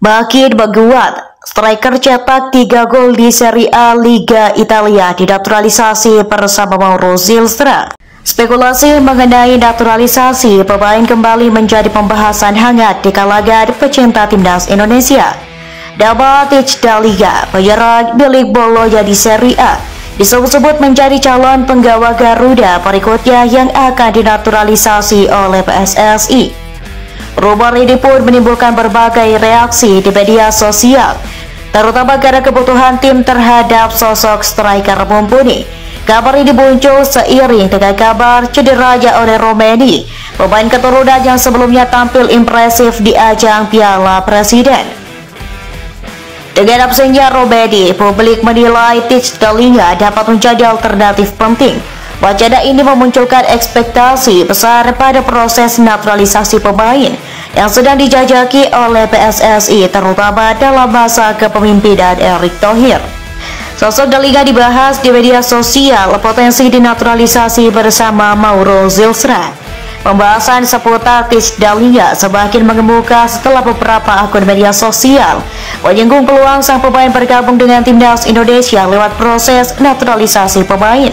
Makin menguat, striker cetak 3 gol di Serie A Liga Italia dinaturalisasi bersama Mauro Zilstra. Spekulasi mengenai naturalisasi pemain kembali menjadi pembahasan hangat di kalangan pecinta timnas Indonesia. Nama Tich Daliga, penyerang milik Bologna di Serie A, disebut-sebut menjadi calon penggawa Garuda berikutnya yang akan dinaturalisasi oleh PSSI. Rumor ini pun menimbulkan berbagai reaksi di media sosial, terutama karena kebutuhan tim terhadap sosok striker mumpuni. Kabar ini muncul seiring dengan kabar cederanya oleh Romeni, pemain keturunan yang sebelumnya tampil impresif di ajang Piala Presiden. Dengan absennya Romeni, publik menilai Tich Daliga dapat menjadi alternatif penting. Wacana ini memunculkan ekspektasi besar pada proses naturalisasi pemain yang sedang dijajaki oleh PSSI, terutama dalam masa kepemimpinan Erick Thohir. Sosok Daliga dibahas di media sosial potensi dinaturalisasi bersama Mauro Zilstra. Pembahasan seputar Tich Daliga semakin mengemuka setelah beberapa akun media sosial menyinggung peluang sang pemain bergabung dengan timnas Indonesia lewat proses naturalisasi pemain.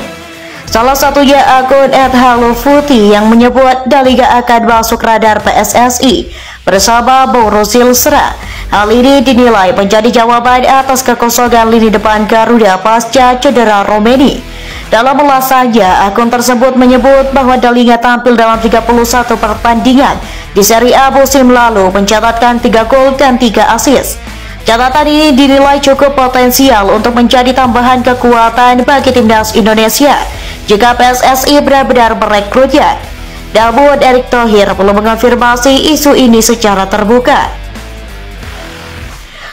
Salah satunya akun @halofuti yang menyebut Daliga akan masuk radar PSSI bersama Mauro Zilstra. Hal ini dinilai menjadi jawaban atas kekosongan lini depan Garuda pasca cedera Romeni. Dalam ulasannya, akun tersebut menyebut bahwa Daliga tampil dalam 31 pertandingan di Serie A musim lalu, mencatatkan 3 gol dan 3 assist. Catatan ini dinilai cukup potensial untuk menjadi tambahan kekuatan bagi timnas Indonesia jika PSSI benar-benar merekrutnya. Namun Erick Thohir belum mengonfirmasi isu ini secara terbuka.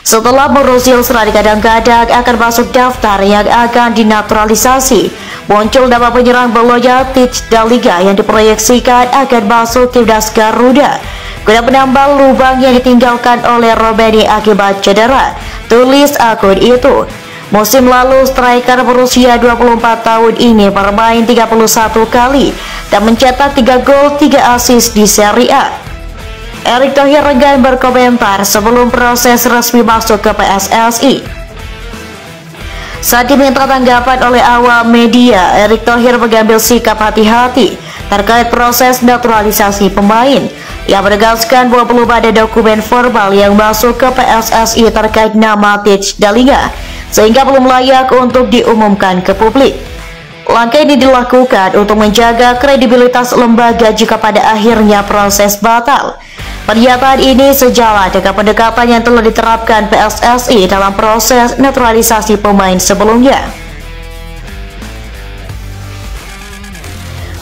Setelah Mauro Zilstra kadang-kadang akan masuk daftar yang akan dinaturalisasi, muncul nama penyerang Bologna Tich Daliga yang diproyeksikan akan masuk timnas Garuda guna menambal lubang yang ditinggalkan oleh Romeni akibat cedera, tulis akun itu. Musim lalu striker berusia 24 tahun ini bermain 31 kali dan mencetak 3 gol 3 assist di Serie A. Erick Thohir enggan berkomentar sebelum proses resmi masuk ke PSSI. Saat diminta tanggapan oleh awak media, Erick Thohir mengambil sikap hati-hati terkait proses naturalisasi pemain. Yang menegaskan bahwa belum ada dokumen formal yang masuk ke PSSI terkait nama Tich Daliga, sehingga belum layak untuk diumumkan ke publik. Langkah ini dilakukan untuk menjaga kredibilitas lembaga jika pada akhirnya proses batal. Pernyataan ini sejalan dengan pendekatan yang telah diterapkan PSSI dalam proses naturalisasi pemain sebelumnya.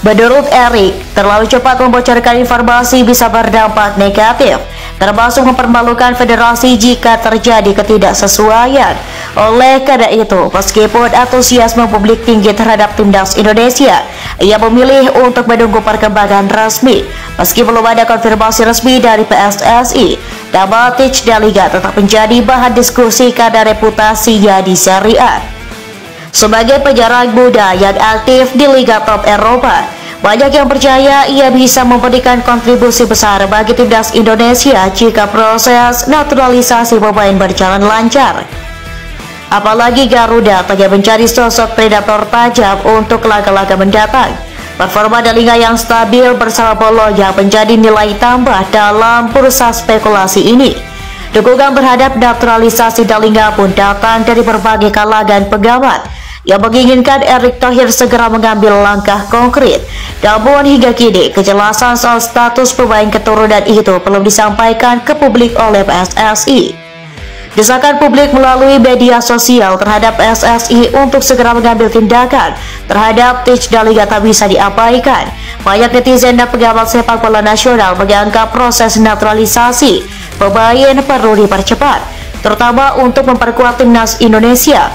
Menurut Erick, terlalu cepat membocorkan informasi bisa berdampak negatif, termasuk mempermalukan federasi jika terjadi ketidaksesuaian. Oleh karena itu, meskipun antusiasme publik tinggi terhadap timnas Indonesia, ia memilih untuk menunggu perkembangan resmi. Meski belum ada konfirmasi resmi dari PSSI, nama Tich Daliga tetap menjadi bahan diskusi karena reputasinya di Serie A. Sebagai penyerang muda yang aktif di Liga Top Eropa, banyak yang percaya ia bisa memberikan kontribusi besar bagi timnas Indonesia jika proses naturalisasi pemain berjalan lancar. Apalagi Garuda tengah mencari sosok predator tajam untuk laga-laga mendatang. Performa Daliga yang stabil bersama Bologna menjadi nilai tambah dalam bursa spekulasi ini. Dukungan berhadap naturalisasi Daliga pun datang dari berbagai kalangan pengamat yang menginginkan Erick Thohir segera mengambil langkah konkret. Namun hingga kini, kejelasan soal status pemain keturunan itu belum disampaikan ke publik oleh PSSI. Desakan publik melalui media sosial terhadap PSSI untuk segera mengambil tindakan terhadap Tich Daliga tak bisa diabaikan. Banyak netizen dan pengamat sepak bola nasional menganggap proses naturalisasi pemain perlu dipercepat, terutama untuk memperkuat timnas Indonesia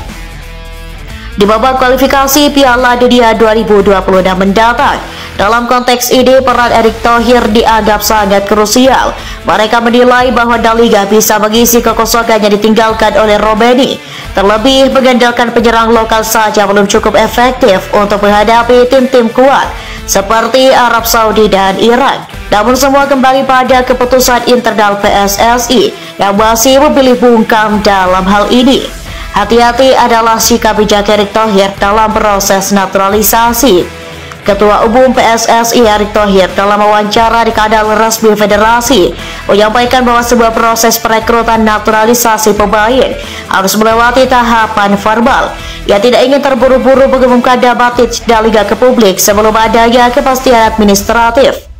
di babak kualifikasi Piala Dunia 2026 mendatang. Dalam konteks ini, peran Erick Thohir dianggap sangat krusial. Mereka menilai bahwa Daliga bisa mengisi kekosongan yang ditinggalkan oleh Romeni. Terlebih, mengandalkan penyerang lokal saja belum cukup efektif untuk menghadapi tim-tim kuat seperti Arab Saudi dan Irak. Namun semua kembali pada keputusan internal PSSI yang masih memilih bungkam dalam hal ini. Hati-hati adalah sikap bijak Erick Thohir dalam proses naturalisasi. Ketua Umum PSSI Erick Thohir dalam wawancara di kanal resmi federasi menyampaikan bahwa sebuah proses perekrutan naturalisasi pemain harus melewati tahapan formal. Ia tidak ingin terburu-buru mengumumkan nama dan liga ke publik sebelum adanya kepastian administratif.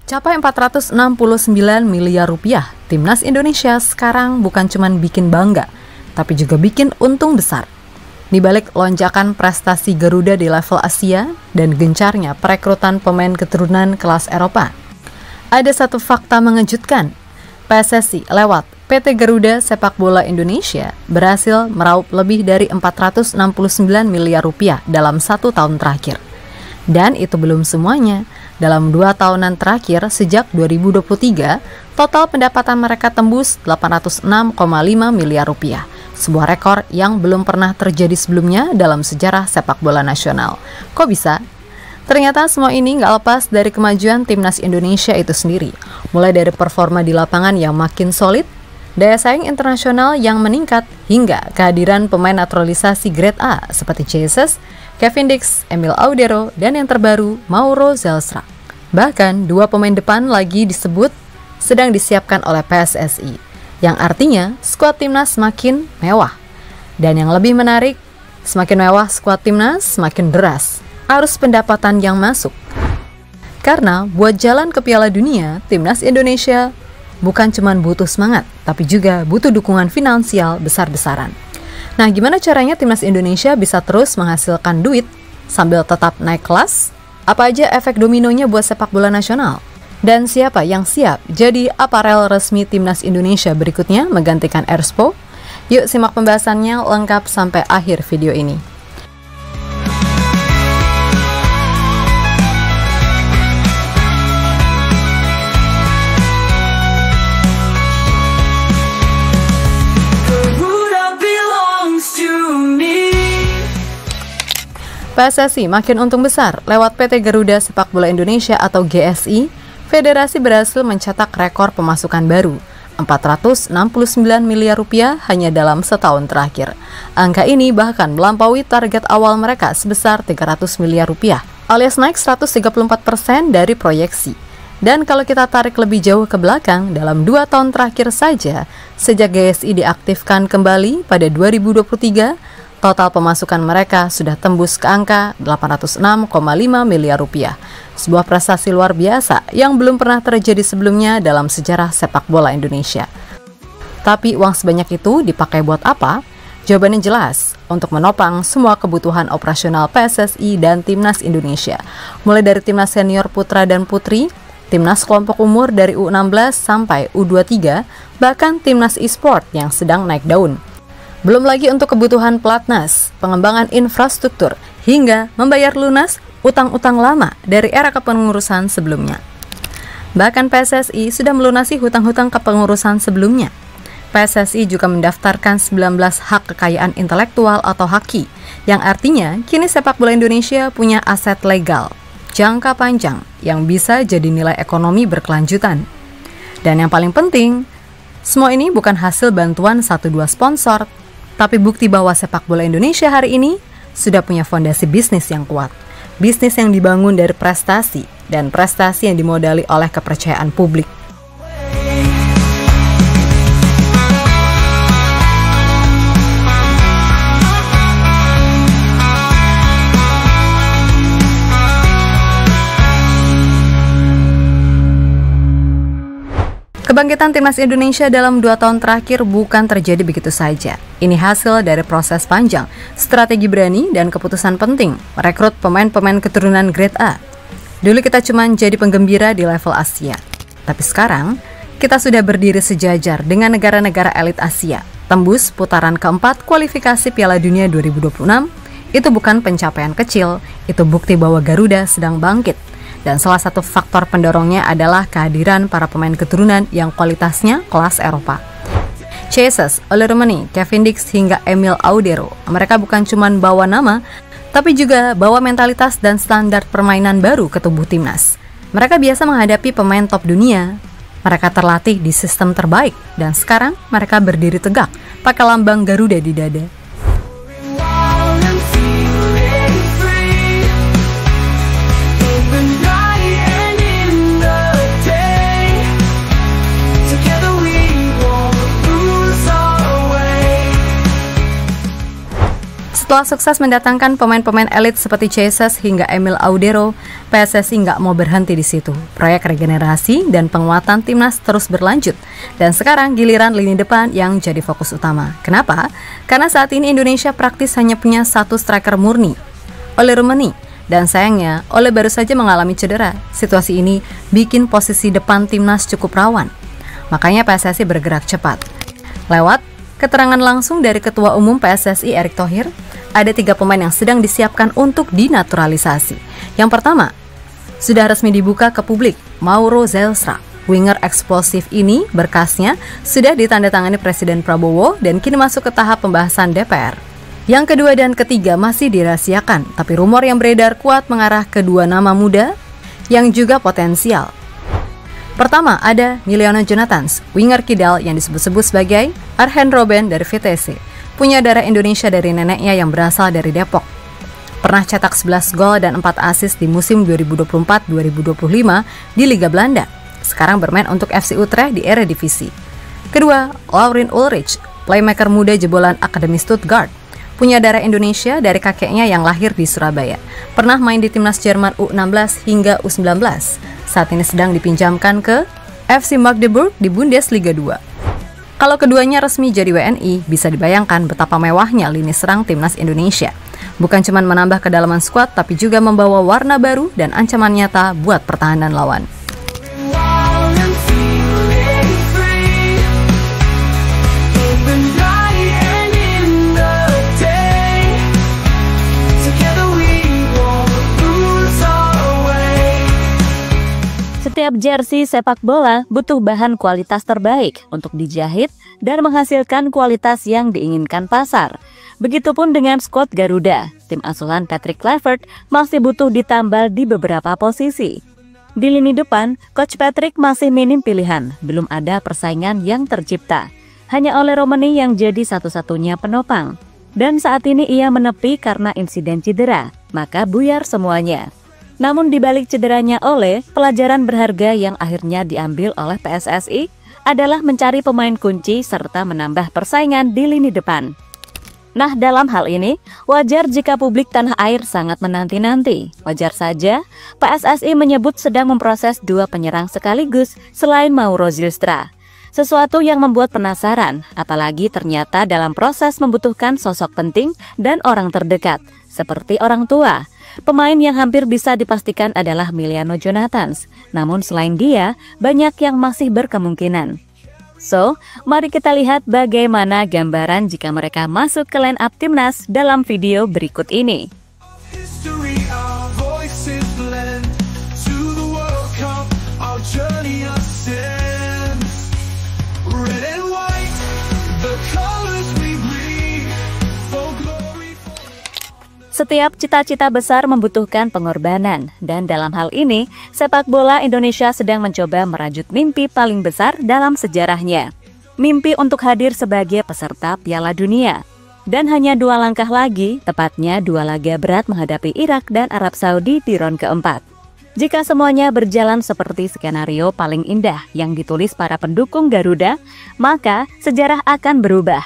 Capai 469 miliar rupiah, Timnas Indonesia sekarang bukan cuma bikin bangga, tapi juga bikin untung besar. Di balik lonjakan prestasi Garuda di level Asia dan gencarnya perekrutan pemain keturunan kelas Eropa, ada satu fakta mengejutkan. PSSI lewat PT Garuda Sepak Bola Indonesia berhasil meraup lebih dari 469 miliar rupiah dalam 1 tahun terakhir. Dan itu belum semuanya. Dalam 2 tahunan terakhir sejak 2023, total pendapatan mereka tembus 806,5 miliar rupiah. Sebuah rekor yang belum pernah terjadi sebelumnya dalam sejarah sepak bola nasional. Kok bisa? Ternyata semua ini nggak lepas dari kemajuan Timnas Indonesia itu sendiri. Mulai dari performa di lapangan yang makin solid, daya saing internasional yang meningkat, hingga kehadiran pemain naturalisasi grade A seperti Jesus, Kevin Dix, Emil Audero, dan yang terbaru Mauro Zelstra. Bahkan 2 pemain depan lagi disebut sedang disiapkan oleh PSSI, yang artinya skuad Timnas semakin mewah. Dan yang lebih menarik, semakin mewah skuad Timnas, semakin deras arus pendapatan yang masuk. Karena buat jalan ke Piala Dunia, Timnas Indonesia bukan cuma butuh semangat, tapi juga butuh dukungan finansial besar-besaran. Nah, gimana caranya Timnas Indonesia bisa terus menghasilkan duit sambil tetap naik kelas? Apa aja efek dominonya buat sepak bola nasional? Dan siapa yang siap jadi aparel resmi Timnas Indonesia berikutnya menggantikan Erspo? Yuk simak pembahasannya lengkap sampai akhir video ini. PSSI makin untung besar lewat PT Garuda Sepak Bola Indonesia atau GSI. Federasi berhasil mencetak rekor pemasukan baru, 469 miliar rupiah hanya dalam setahun terakhir. Angka ini bahkan melampaui target awal mereka sebesar 300 miliar rupiah, alias naik 134% dari proyeksi. Dan kalau kita tarik lebih jauh ke belakang, dalam 2 tahun terakhir saja, sejak GSI diaktifkan kembali pada 2023, total pemasukan mereka sudah tembus ke angka 806,5 miliar rupiah. Sebuah prestasi luar biasa yang belum pernah terjadi sebelumnya dalam sejarah sepak bola Indonesia. Tapi uang sebanyak itu dipakai buat apa? Jawabannya jelas, untuk menopang semua kebutuhan operasional PSSI dan Timnas Indonesia. Mulai dari Timnas Senior Putra dan Putri, Timnas kelompok umur dari U16 sampai U23, bahkan Timnas e-sport yang sedang naik daun. Belum lagi untuk kebutuhan pelatnas, pengembangan infrastruktur, hingga membayar lunas utang-utang lama dari era kepengurusan sebelumnya. Bahkan PSSI sudah melunasi hutang-hutang kepengurusan sebelumnya. PSSI juga mendaftarkan 19 hak kekayaan intelektual atau HAKI, yang artinya kini sepak bola Indonesia punya aset legal jangka panjang yang bisa jadi nilai ekonomi berkelanjutan. Dan yang paling penting, semua ini bukan hasil bantuan 1-2 sponsor, tapi bukti bahwa sepak bola Indonesia hari ini sudah punya fondasi bisnis yang kuat. Bisnis yang dibangun dari prestasi, dan prestasi yang dimodali oleh kepercayaan publik. Kebangkitan Timnas Indonesia dalam 2 tahun terakhir bukan terjadi begitu saja. Ini hasil dari proses panjang, strategi berani, dan keputusan penting merekrut pemain-pemain keturunan grade A. Dulu kita cuma jadi penggembira di level Asia. Tapi sekarang, kita sudah berdiri sejajar dengan negara-negara elit Asia. Tembus putaran keempat kualifikasi Piala Dunia 2026, itu bukan pencapaian kecil, itu bukti bahwa Garuda sedang bangkit. Dan salah satu faktor pendorongnya adalah kehadiran para pemain keturunan yang kualitasnya kelas Eropa. Jesus, Ole Rummenigge, Kevin Dix, hingga Emil Audero. Mereka bukan cuma bawa nama, tapi juga bawa mentalitas dan standar permainan baru ke tubuh timnas. Mereka biasa menghadapi pemain top dunia. Mereka terlatih di sistem terbaik, dan sekarang mereka berdiri tegak, pakai lambang Garuda di dada. Setelah sukses mendatangkan pemain-pemain elit seperti Jesus hingga Emil Audero, PSSI nggak mau berhenti di situ. Proyek regenerasi dan penguatan timnas terus berlanjut. Dan sekarang giliran lini depan yang jadi fokus utama. Kenapa? Karena saat ini Indonesia praktis hanya punya satu striker murni, Ole Rummenigge. Dan sayangnya, Ole baru saja mengalami cedera. Situasi ini bikin posisi depan timnas cukup rawan. Makanya PSSI bergerak cepat. Lewat keterangan langsung dari Ketua Umum PSSI Erick Thohir, ada 3 pemain yang sedang disiapkan untuk dinaturalisasi. Yang pertama, sudah resmi dibuka ke publik, Mauro Zylstra. Winger eksplosif ini berkasnya sudah ditandatangani Presiden Prabowo dan kini masuk ke tahap pembahasan DPR. Yang kedua dan ketiga masih dirahasiakan, tapi rumor yang beredar kuat mengarah ke 2 nama muda yang juga potensial. Pertama ada Miliano Jonathans, winger kidal yang disebut-sebut sebagai Arjen Robben dari VTC. Punya darah Indonesia dari neneknya yang berasal dari Depok. Pernah cetak 11 gol dan 4 assist di musim 2024-2025 di Liga Belanda. Sekarang bermain untuk FC Utrecht di Eredivisie. Kedua, Laurin Ulrich, playmaker muda jebolan Akademi Stuttgart. Punya darah Indonesia dari kakeknya yang lahir di Surabaya. Pernah main di timnas Jerman U16 hingga U19. Saat ini sedang dipinjamkan ke FC Magdeburg di Bundesliga 2. Kalau keduanya resmi jadi WNI, bisa dibayangkan betapa mewahnya lini serang timnas Indonesia. Bukan cuma menambah kedalaman skuad, tapi juga membawa warna baru dan ancaman nyata buat pertahanan lawan. Setiap jersey sepak bola butuh bahan kualitas terbaik untuk dijahit dan menghasilkan kualitas yang diinginkan pasar. Begitupun dengan skuad Garuda, tim asuhan Patrick Kluivert masih butuh ditambal di beberapa posisi. Di lini depan, Coach Patrick masih minim pilihan, belum ada persaingan yang tercipta. Hanya Ole Rummenigge yang jadi satu-satunya penopang. Dan saat ini ia menepi karena insiden cedera, maka buyar semuanya. Namun di balik cederanya Ole, pelajaran berharga yang akhirnya diambil oleh PSSI adalah mencari pemain kunci serta menambah persaingan di lini depan. Nah, dalam hal ini, wajar jika publik tanah air sangat menanti-nanti. Wajar saja, PSSI menyebut sedang memproses 2 penyerang sekaligus selain Mauro Zylstra. Sesuatu yang membuat penasaran, apalagi ternyata dalam proses membutuhkan sosok penting dan orang terdekat, seperti orang tua. Pemain yang hampir bisa dipastikan adalah Miliano Jonathans. Namun selain dia, banyak yang masih berkemungkinan. So, mari kita lihat bagaimana gambaran jika mereka masuk ke line up timnas dalam video berikut ini. Setiap cita-cita besar membutuhkan pengorbanan, dan dalam hal ini, sepak bola Indonesia sedang mencoba merajut mimpi paling besar dalam sejarahnya. Mimpi untuk hadir sebagai peserta Piala Dunia. Dan hanya 2 langkah lagi, tepatnya 2 laga berat menghadapi Irak dan Arab Saudi di ronde keempat. Jika semuanya berjalan seperti skenario paling indah yang ditulis para pendukung Garuda, maka sejarah akan berubah.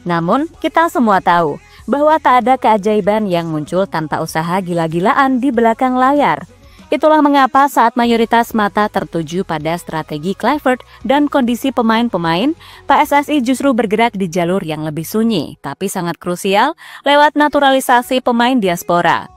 Namun, kita semua tahu bahwa tak ada keajaiban yang muncul tanpa usaha gila-gilaan di belakang layar. Itulah mengapa saat mayoritas mata tertuju pada strategi Kluivert dan kondisi pemain-pemain, PSSI justru bergerak di jalur yang lebih sunyi, tapi sangat krusial lewat naturalisasi pemain diaspora.